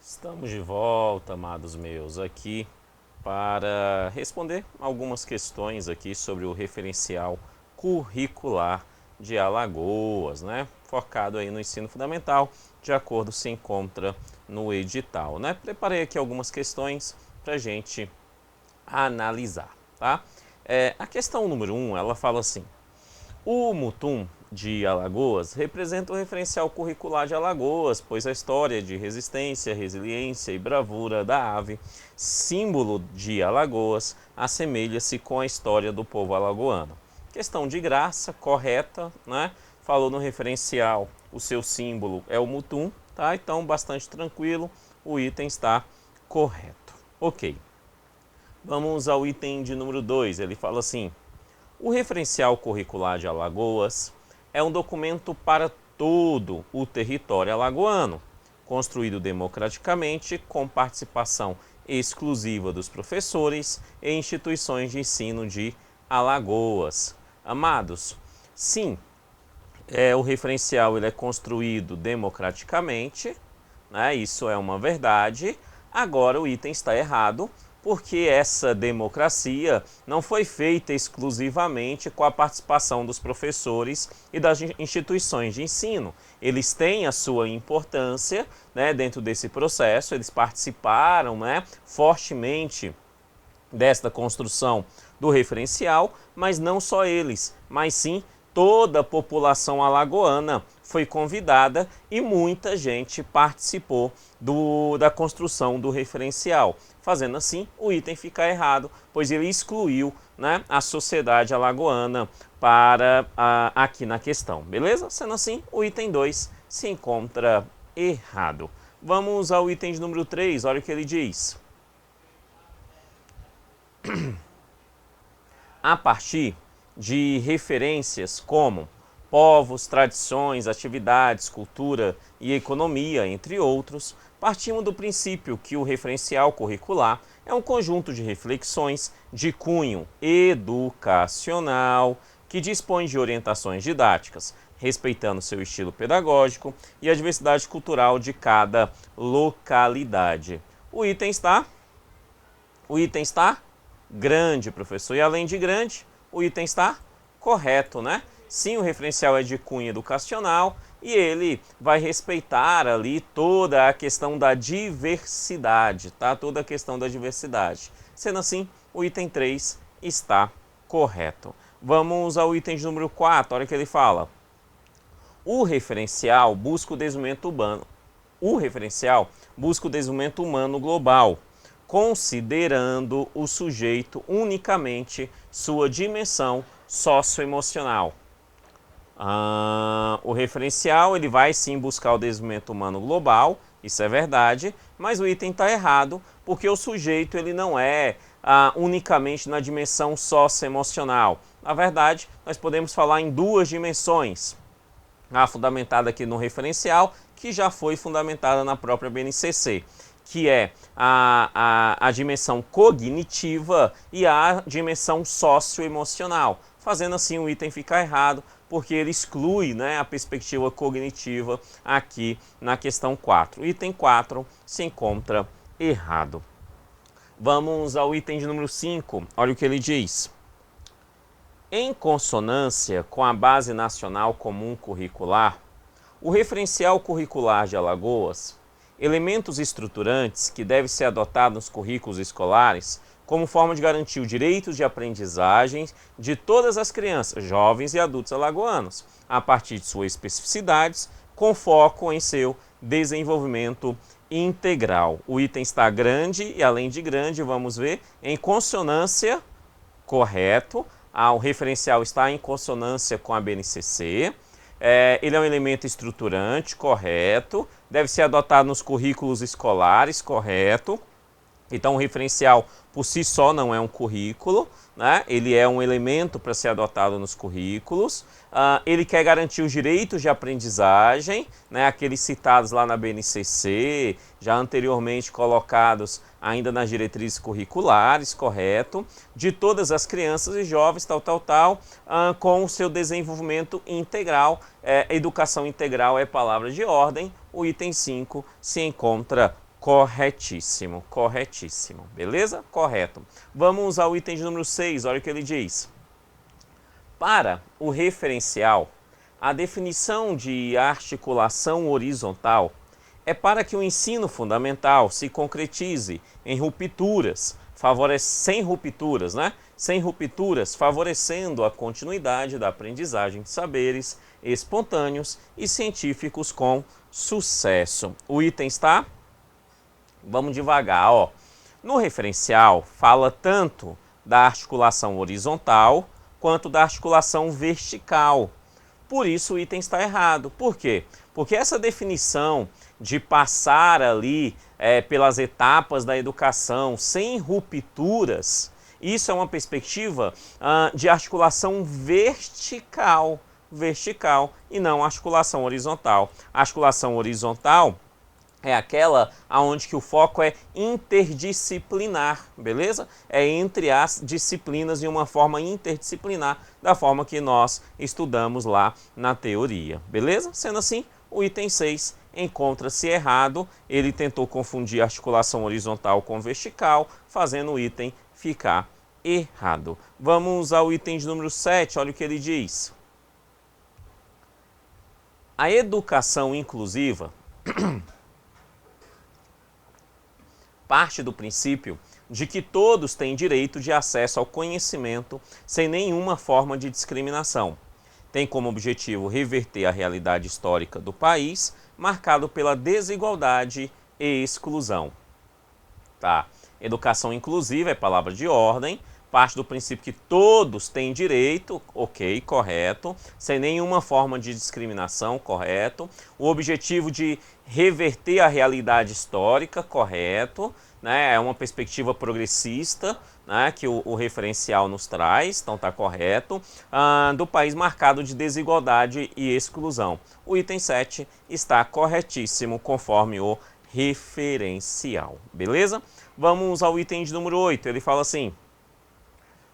Estamos de volta, amados meus, aqui para responder algumas questões aqui sobre o referencial curricular de Alagoas, né? Focado aí no ensino fundamental, de acordo se encontra no edital, né? Preparei aqui algumas questões para a gente analisar, tá? A questão número 1, ela fala assim: o Mutum de Alagoas representa o referencial curricular de Alagoas, pois a história de resistência, resiliência e bravura da ave, símbolo de Alagoas, assemelha-se com a história do povo alagoano. Questão de graça, correta, né? Falou no referencial, o seu símbolo é o Mutum, tá? Então, bastante tranquilo, o item está correto. Ok. Vamos ao item de número 2, ele fala assim: o referencial curricular de Alagoas é um documento para todo o território alagoano, construído democraticamente com participação exclusiva dos professores e instituições de ensino de Alagoas. Amados, sim, o referencial ele é construído democraticamente, né? Isso é uma verdade. Agora o item está errado, porque essa democracia não foi feita exclusivamente com a participação dos professores e das instituições de ensino. Eles têm a sua importância, né, dentro desse processo, eles participaram, né, fortemente desta construção do referencial, mas não só eles, mas sim toda a população alagoana foi convidada e muita gente participou da construção do referencial. Fazendo assim, o item fica errado, pois ele excluiu, né, a sociedade alagoana para aqui na questão, beleza? Sendo assim, o item 2 se encontra errado. Vamos ao item de número 3, olha o que ele diz. A partir de referências como povos, tradições, atividades, cultura e economia, entre outros, partimos do princípio que o referencial curricular é um conjunto de reflexões de cunho educacional que dispõe de orientações didáticas, respeitando seu estilo pedagógico e a diversidade cultural de cada localidade. O item está grande, professor. E além de grande, o item está correto, né? Sim, o referencial é de cunho educacional e ele vai respeitar ali toda a questão da diversidade, tá? Toda a questão da diversidade. Sendo assim, o item 3 está correto. Vamos ao item de número 4, olha o que ele fala. O referencial busca o desenvolvimento humano. O referencial busca o desenvolvimento humano global, considerando o sujeito unicamente sua dimensão socioemocional. O referencial ele vai sim buscar o desenvolvimento humano global, isso é verdade, mas o item está errado, porque o sujeito ele não é unicamente na dimensão socioemocional. Na verdade, nós podemos falar em duas dimensões. A fundamentada aqui no referencial, que já foi fundamentada na própria BNCC, que é a dimensão cognitiva e a dimensão socioemocional. Fazendo assim o item ficar errado, porque ele exclui, né, a perspectiva cognitiva aqui na questão 4. O item 4 se encontra errado. Vamos ao item de número 5, olha o que ele diz. Em consonância com a Base Nacional Comum Curricular, o referencial curricular de Alagoas, elementos estruturantes que devem ser adotados nos currículos escolares como forma de garantir o direito de aprendizagem de todas as crianças, jovens e adultos alagoanos, a partir de suas especificidades, com foco em seu desenvolvimento integral. O item está grande e, além de grande, vamos ver, em consonância, correto, o referencial está em consonância com a BNCC, ele é um elemento estruturante, correto, deve ser adotado nos currículos escolares, correto. Então o referencial por si só não é um currículo, né? Ele é um elemento para ser adotado nos currículos. Ele quer garantir os direitos de aprendizagem, né? Aqueles citados lá na BNCC, já anteriormente colocados ainda nas diretrizes curriculares, correto, de todas as crianças e jovens, com o seu desenvolvimento integral. Educação integral é palavra de ordem, o item 5 se encontra Corretíssimo, corretíssimo. Beleza? Correto. Vamos ao item de número 6, olha o que ele diz. Para o referencial, a definição de articulação horizontal é para que o ensino fundamental se concretize em rupturas, sem rupturas, né? Sem rupturas, favorecendo a continuidade da aprendizagem de saberes espontâneos e científicos com sucesso. O item está? Vamos devagar, ó. No referencial, fala tanto da articulação horizontal quanto da articulação vertical. Por isso o item está errado. Por quê? Porque essa definição de passar ali pelas etapas da educação sem rupturas, isso é uma perspectiva de articulação vertical, e não articulação horizontal. A articulação horizontal é aquela onde que o foco é interdisciplinar, beleza? É entre as disciplinas de uma forma interdisciplinar, da forma que nós estudamos lá na teoria, beleza? Sendo assim, o item 6 encontra-se errado, ele tentou confundir articulação horizontal com vertical, fazendo o item ficar errado. Vamos ao item de número 7, olha o que ele diz. A educação inclusiva parte do princípio de que todos têm direito de acesso ao conhecimento sem nenhuma forma de discriminação. Tem como objetivo reverter a realidade histórica do país, marcado pela desigualdade e exclusão. Tá. Educação inclusiva é palavra de ordem, parte do princípio que todos têm direito, ok, correto, sem nenhuma forma de discriminação, correto. O objetivo de reverter a realidade histórica, correto, né? É uma perspectiva progressista, né, que o referencial nos traz, então está correto, do país marcado de desigualdade e exclusão. O item 7 está corretíssimo, conforme o referencial, beleza? Vamos ao item de número 8, ele fala assim: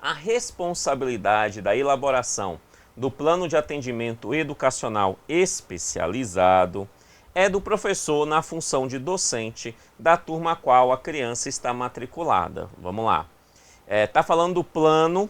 a responsabilidade da elaboração do plano de atendimento educacional especializado é do professor na função de docente da turma a qual a criança está matriculada. Vamos lá. Está falando do plano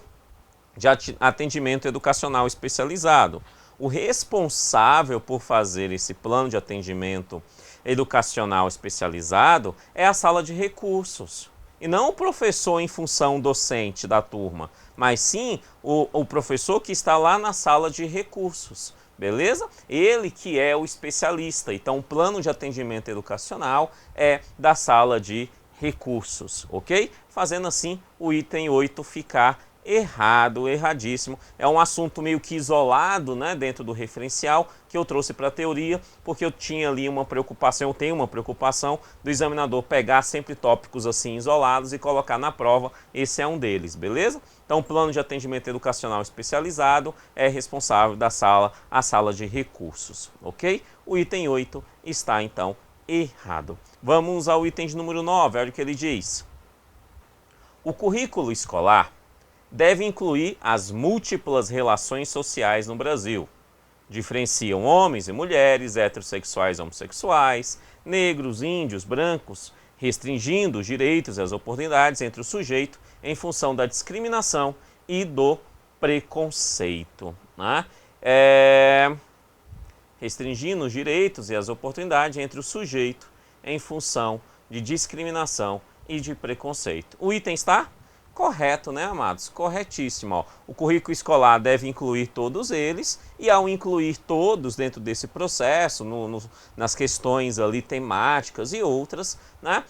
de atendimento educacional especializado. O responsável por fazer esse plano de atendimento educacional especializado é a sala de recursos. E não o professor em função docente da turma, mas sim o professor que está lá na sala de recursos, beleza? Ele que é o especialista. Então, o plano de atendimento educacional é da sala de recursos, ok? Fazendo assim o item 8 ficar errado, erradíssimo. É um assunto meio que isolado, né, dentro do referencial, que eu trouxe para a teoria, porque eu tinha ali uma preocupação, eu tenho uma preocupação do examinador pegar sempre tópicos assim isolados e colocar na prova. Esse é um deles, beleza? Então, o plano de atendimento educacional especializado é responsável a sala de recursos, ok? O item 8 está, então, errado. Vamos ao item de número 9, olha o que ele diz. O currículo escolar deve incluir as múltiplas relações sociais no Brasil. Diferenciam homens e mulheres, heterossexuais e homossexuais, negros, índios, brancos, restringindo os direitos e as oportunidades entre o sujeito em função da discriminação e do preconceito. Né? Restringindo os direitos e as oportunidades entre o sujeito em função de discriminação e de preconceito. O item está correto, né, amados? Corretíssimo. Ó. O currículo escolar deve incluir todos eles, e ao incluir todos dentro desse processo, nas questões ali temáticas e outras, né,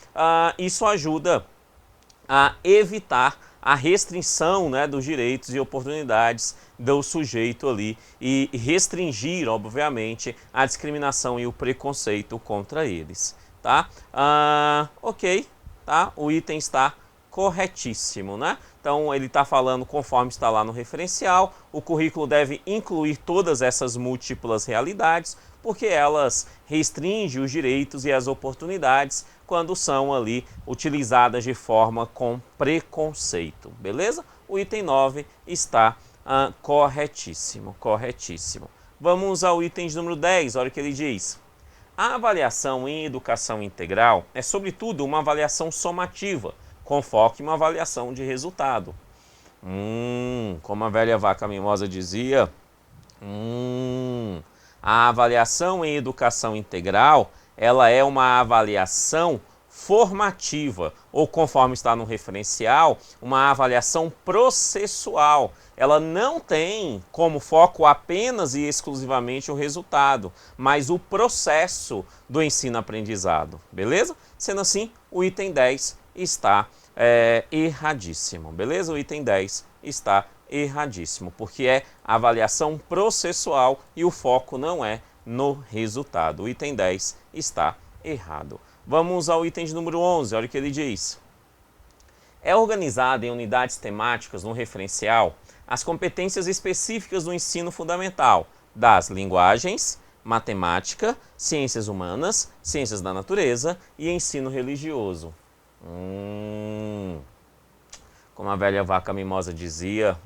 isso ajuda a evitar a restrição, né, dos direitos e oportunidades do sujeito ali e restringir, obviamente, a discriminação e o preconceito contra eles. Tá? Ok, tá? O item está corretíssimo, né? Então, ele está falando conforme está lá no referencial, o currículo deve incluir todas essas múltiplas realidades, porque elas restringem os direitos e as oportunidades quando são ali utilizadas de forma com preconceito, beleza? O item 9 está corretíssimo, corretíssimo. Vamos ao item de número 10, olha o que ele diz. A avaliação em educação integral é, sobretudo, uma avaliação somativa, com foco em uma avaliação de resultado. Como a velha vaca mimosa dizia, a avaliação em educação integral, ela é uma avaliação formativa, ou conforme está no referencial, uma avaliação processual. Ela não tem como foco apenas e exclusivamente o resultado, mas o processo do ensino-aprendizado, beleza? Sendo assim, o item 10 está erradíssimo, beleza? O item 10 está erradíssimo, porque é avaliação processual e o foco não é no resultado. O item 10 está errado. Vamos ao item de número 11, olha o que ele diz. É organizada em unidades temáticas no referencial as competências específicas do ensino fundamental das linguagens, matemática, ciências humanas, ciências da natureza e ensino religioso. Como a velha vaca mimosa dizia,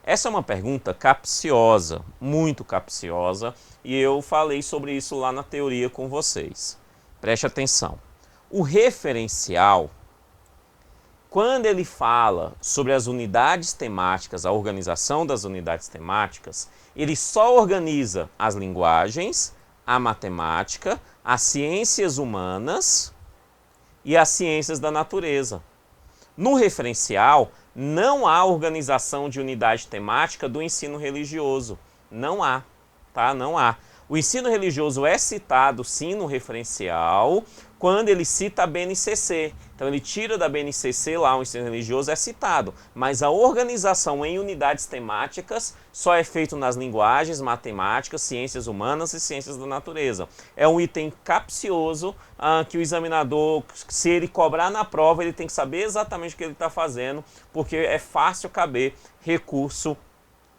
Essa é uma pergunta capciosa, muito capciosa, e eu falei sobre isso lá na teoria com vocês. Preste atenção. O referencial, quando ele fala sobre as unidades temáticas, a organização das unidades temáticas, ele só organiza as linguagens, a matemática, as ciências humanas e as ciências da natureza. No referencial, não há organização de unidade temática do ensino religioso. Não há, tá? Não há. O ensino religioso é citado, sim, no referencial, quando ele cita a BNCC. Então, ele tira da BNCC lá o ensino religioso, é citado. Mas a organização em unidades temáticas só é feito nas linguagens, matemáticas, ciências humanas e ciências da natureza. É um item capcioso que o examinador, se ele cobrar na prova, ele tem que saber exatamente o que ele está fazendo, porque é fácil caber recurso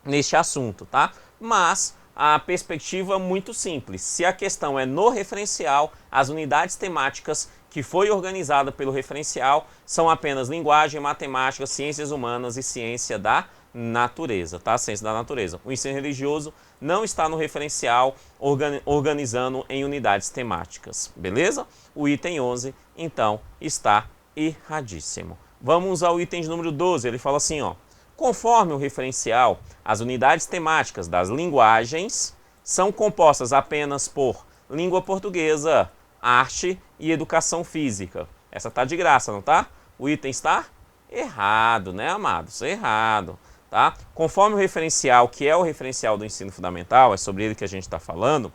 neste assunto, tá? Mas a perspectiva é muito simples. Se a questão é no referencial, as unidades temáticas que foi organizada pelo referencial são apenas linguagem, matemática, ciências humanas e ciência da natureza, tá? Ciência da natureza. O ensino religioso não está no referencial organizando em unidades temáticas, beleza? O item 11, então, está erradíssimo. Vamos ao item de número 12, ele fala assim, ó. Conforme o referencial, as unidades temáticas das linguagens são compostas apenas por língua portuguesa, arte e educação física. Essa tá de graça, não tá? O item está errado, né, amados? Errado, tá? Conforme o referencial, que é o referencial do ensino fundamental, é sobre ele que a gente está falando,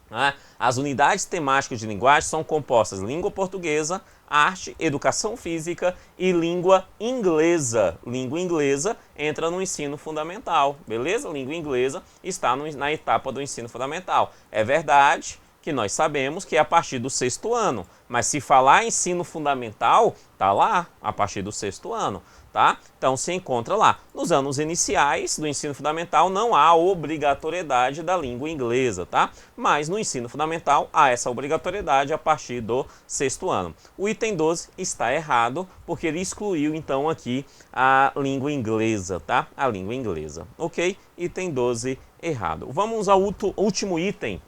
né? As unidades temáticas de linguagem são compostas língua portuguesa, arte, educação física e língua inglesa. Língua inglesa entra no ensino fundamental, beleza? Língua inglesa está na etapa do ensino fundamental. É verdade que nós sabemos que é a partir do 6º ano, mas se falar ensino fundamental, tá lá, a partir do 6º ano, tá? Então se encontra lá. Nos anos iniciais do ensino fundamental não há obrigatoriedade da língua inglesa, tá? Mas no ensino fundamental há essa obrigatoriedade a partir do 6º ano. O item 12 está errado, porque ele excluiu então aqui a língua inglesa, tá? A língua inglesa, ok? Item 12 errado. Vamos ao último item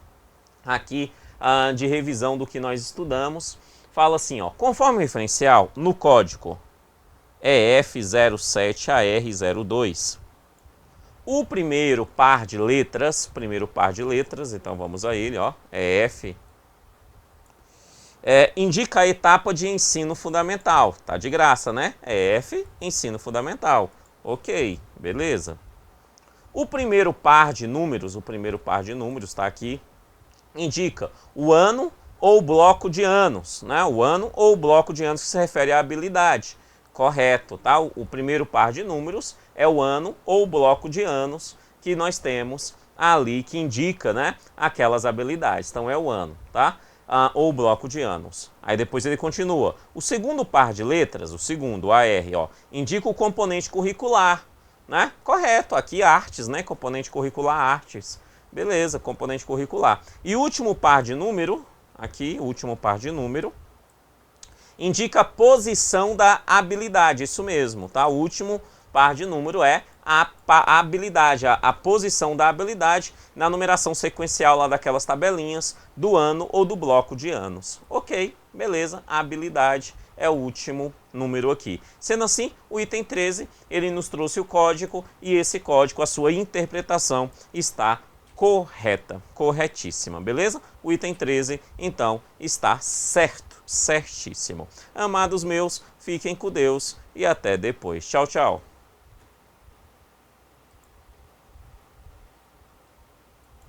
aqui de revisão do que nós estudamos. Fala assim, ó, conforme o referencial, no código EF07AR02, o primeiro par de letras, então vamos a ele, ó, EF, indica a etapa de ensino fundamental, tá de graça, né? EF, ensino fundamental, ok, beleza. O primeiro par de números, está aqui, indica o ano ou bloco de anos, né? O ano ou bloco de anos que se refere à habilidade. Correto, tá? O primeiro par de números é o ano ou bloco de anos que nós temos ali, que indica, né, aquelas habilidades. Então é o ano, tá? Ou bloco de anos. Aí depois ele continua. O segundo par de letras, o segundo, AR, ó, indica o componente curricular, né? Correto, aqui artes, né? Componente curricular artes. Beleza, componente curricular. E o último par de número, aqui, o último par de número, indica a posição da habilidade, isso mesmo, tá? O último par de número é a habilidade, a posição da habilidade na numeração sequencial lá daquelas tabelinhas do ano ou do bloco de anos. Ok, beleza, a habilidade é o último número aqui. Sendo assim, o item 13, ele nos trouxe o código e esse código, a sua interpretação está correta, corretíssima, beleza? O item 13, então, está certo, certíssimo. Amados meus, fiquem com Deus e até depois. Tchau, tchau.